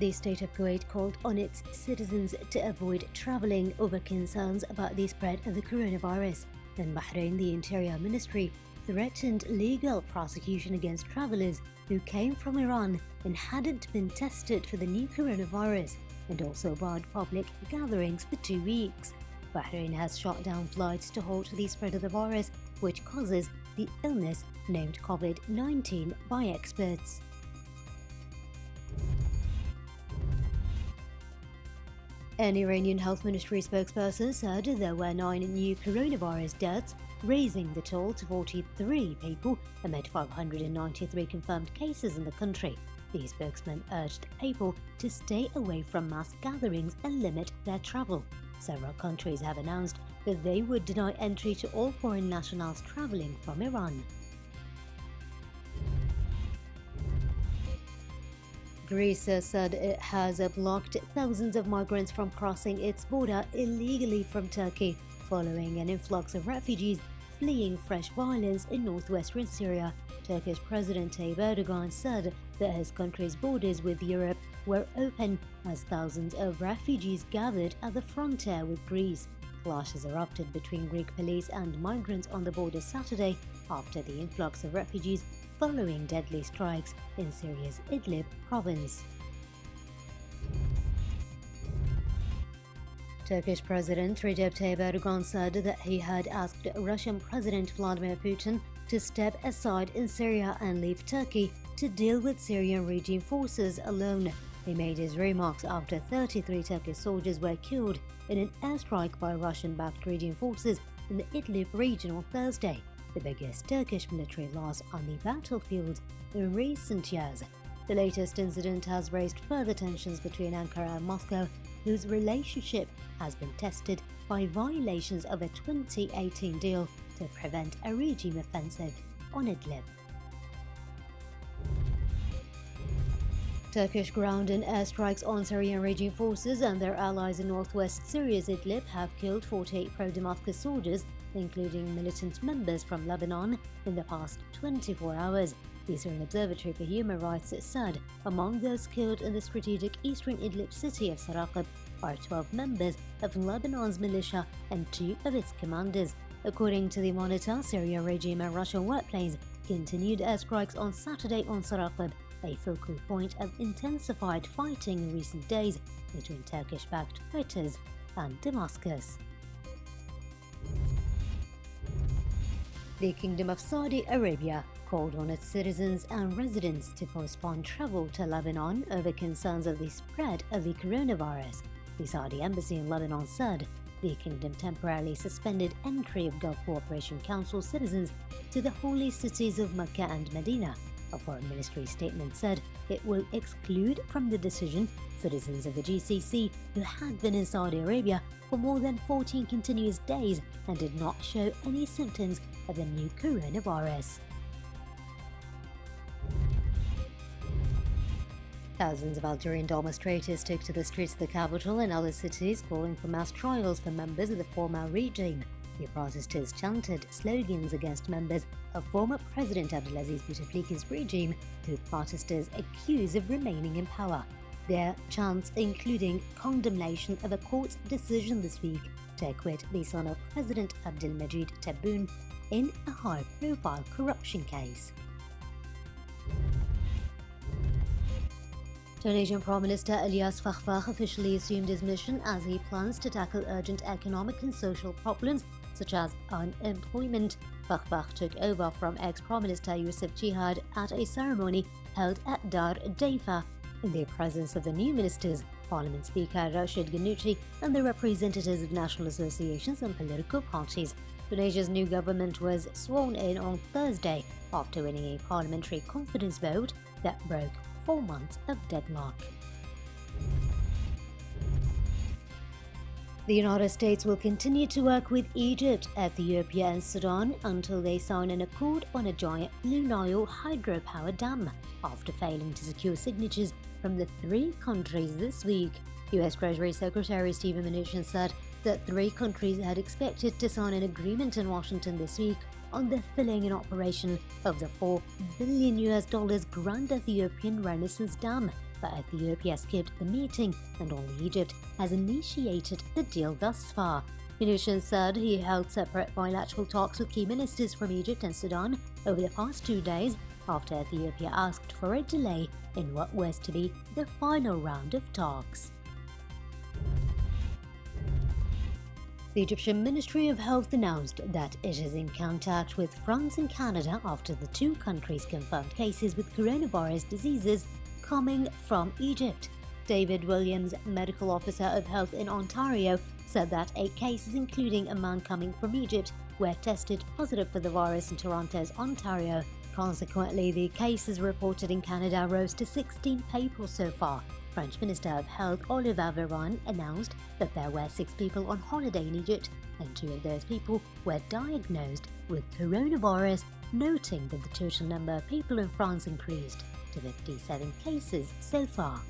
The state of Kuwait called on its citizens to avoid traveling over concerns about the spread of the coronavirus. In Bahrain, the Interior Ministry threatened legal prosecution against travelers who came from Iran and hadn't been tested for the new coronavirus, and also barred public gatherings for 2 weeks. Bahrain has shut down flights to halt the spread of the virus, which causes the illness named COVID-19 by experts. An Iranian health ministry spokesperson said there were 9 new coronavirus deaths, raising the toll to 43 people amid 593 confirmed cases in the country. The spokesman urged people to stay away from mass gatherings and limit their travel. Several countries have announced that they would deny entry to all foreign nationals traveling from Iran. Greece said it has blocked thousands of migrants from crossing its border illegally from Turkey, following an influx of refugees fleeing fresh violence in northwestern Syria. Turkish President Tayyip Erdogan said that his country's borders with Europe were open as thousands of refugees gathered at the frontier with Greece. Clashes erupted between Greek police and migrants on the border Saturday after the influx of refugees following deadly strikes in Syria's Idlib province. Turkish President Recep Tayyip Erdogan said that he had asked Russian President Vladimir Putin to step aside in Syria and leave Turkey to deal with Syrian regime forces alone. He made his remarks after 33 Turkish soldiers were killed in an airstrike by Russian-backed regime forces in the Idlib region on Thursday, the biggest Turkish military loss on the battlefield in recent years. The latest incident has raised further tensions between Ankara and Moscow, whose relationship has been tested by violations of a 2018 deal to prevent a regime offensive on Idlib. Turkish ground and airstrikes on Syrian regime forces and their allies in northwest Syria's Idlib have killed 48 pro-Damascus soldiers, including militant members from Lebanon, in the past 24 hours. The Syrian Observatory for Human Rights said among those killed in the strategic eastern Idlib city of Sarakab are 12 members of Lebanon's militia and 2 of its commanders. According to the Monitor, Syrian regime and Russian warplanes continued airstrikes on Saturday on Sarakab, a focal point of intensified fighting in recent days between Turkish-backed fighters and Damascus. The Kingdom of Saudi Arabia called on its citizens and residents to postpone travel to Lebanon over concerns of the spread of the coronavirus. The Saudi embassy in Lebanon said the kingdom temporarily suspended entry of Gulf Cooperation Council citizens to the holy cities of Mecca and Medina. A foreign ministry statement said it will exclude from the decision citizens of the GCC who had been in Saudi Arabia for more than 14 continuous days and did not show any symptoms of the new coronavirus. Thousands of Algerian demonstrators took to the streets of the capital and other cities calling for mass trials for members of the former regime. The protesters chanted slogans against members of former President Abdelaziz Bouteflika's regime, who protesters accuse of remaining in power. Their chants including condemnation of a court's decision this week to acquit the son of President Abdelmajid Tebboune in a high-profile corruption case. Tunisian Prime Minister Elias Fakhfakh officially assumed his mission as he plans to tackle urgent economic and social problems such as unemployment. Fakhfakh took over from ex-Prime Minister Youssef Jihad at a ceremony held at Dar Daifa in the presence of the new ministers, Parliament Speaker Rachid Ghannouchi, and the representatives of national associations and political parties. Tunisia's new government was sworn in on Thursday after winning a parliamentary confidence vote that broke 4 months of deadlock. The United States will continue to work with Egypt, Ethiopia and Sudan until they sign an accord on a giant Blue Nile hydropower dam, after failing to secure signatures from the 3 countries this week. U.S. Treasury Secretary Steven Mnuchin said that 3 countries had expected to sign an agreement in Washington this week on the filling and operation of the $4 billion Grand Ethiopian Renaissance Dam. but Ethiopia skipped the meeting and only Egypt has initiated the deal thus far. Mnuchin said he held separate bilateral talks with key ministers from Egypt and Sudan over the past 2 days after Ethiopia asked for a delay in what was to be the final round of talks. The Egyptian Ministry of Health announced that it is in contact with France and Canada after the two countries confirmed cases with coronavirus diseases coming from Egypt. David Williams, medical officer of health in Ontario, said that 8 cases, including a man coming from Egypt, were tested positive for the virus in Toronto's Ontario. Consequently, the cases reported in Canada rose to 16 people so far. French Minister of Health Olivier Véran announced that there were 6 people on holiday in Egypt, and 2 of those people were diagnosed with coronavirus, noting that the total number of people in France increased to 57 cases so far.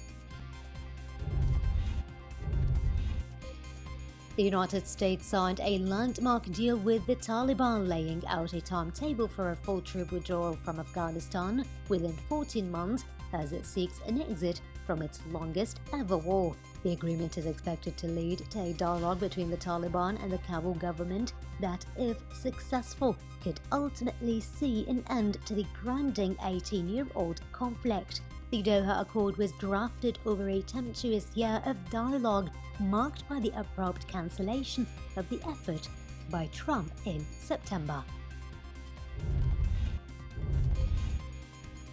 The United States signed a landmark deal with the Taliban, laying out a timetable for a full troop withdrawal from Afghanistan within 14 months as it seeks an exit from its longest ever war. The agreement is expected to lead to a dialogue between the Taliban and the Kabul government that, if successful, could ultimately see an end to the grinding 18-year-old conflict. The Doha Accord was drafted over a tempestuous year of dialogue, marked by the abrupt cancellation of the effort by Trump in September.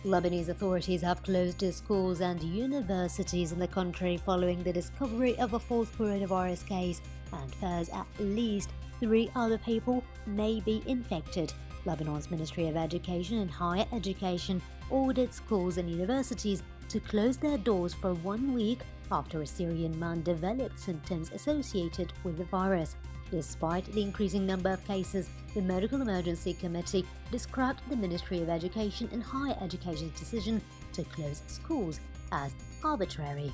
Lebanese authorities have closed schools and universities in the country following the discovery of a fourth coronavirus case, and fears at least 3 other people may be infected. Lebanon's Ministry of Education and Higher Education ordered schools and universities to close their doors for 1 week after a Syrian man developed symptoms associated with the virus. Despite the increasing number of cases, the Medical Emergency Committee described the Ministry of Education and Higher Education's decision to close schools as arbitrary.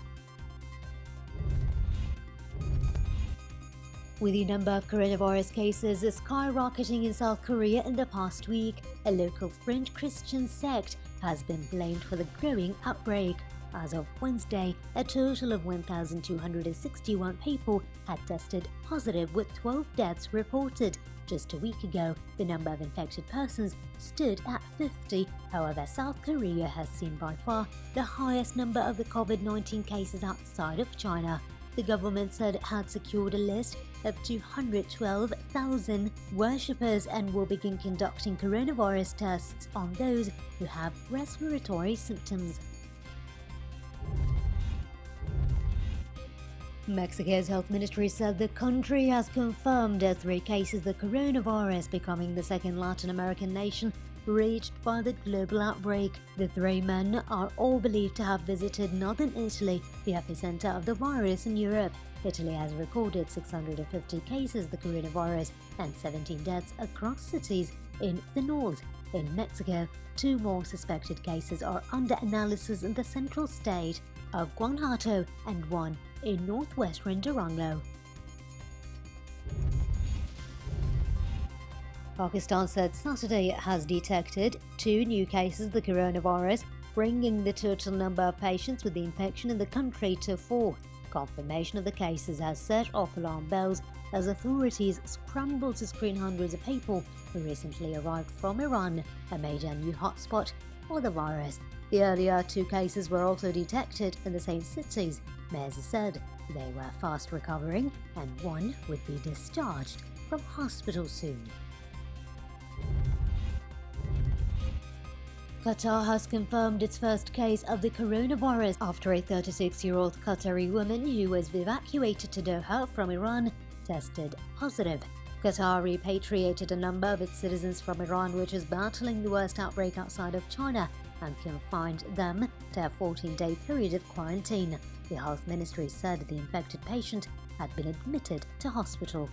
With the number of coronavirus cases skyrocketing in South Korea in the past week, a local fringe Christian sect has been blamed for the growing outbreak. As of Wednesday, a total of 1,261 people had tested positive, with 12 deaths reported. Just a week ago, the number of infected persons stood at 50. However, South Korea has seen by far the highest number of the COVID-19 cases outside of China. The government said it had secured a list of 212,000 worshippers and will begin conducting coronavirus tests on those who have respiratory symptoms. Mexico's health ministry said the country has confirmed 3 cases of the coronavirus, becoming the second Latin American nation reached by the global outbreak. The 3 men are all believed to have visited northern Italy, the epicenter of the virus in Europe. Italy has recorded 650 cases of the coronavirus and 17 deaths across cities in the north. In Mexico, 2 more suspected cases are under analysis in the central state of Guanajuato and 1 in northwestern Durango. Pakistan said Saturday it has detected 2 new cases of the coronavirus, bringing the total number of patients with the infection in the country to 4. Confirmation of the cases has set off alarm bells as authorities scramble to screen hundreds of people who recently arrived from Iran, a major new hotspot for the virus. The earlier 2 cases were also detected in the same cities. Mayors said they were fast recovering and 1 would be discharged from hospital soon. Qatar has confirmed its first case of the coronavirus after a 36-year-old Qatari woman who was evacuated to Doha from Iran tested positive. Qatar repatriated a number of its citizens from Iran, which is battling the worst outbreak outside of China, and confined them to a 14-day period of quarantine. The health ministry said the infected patient had been admitted to hospital.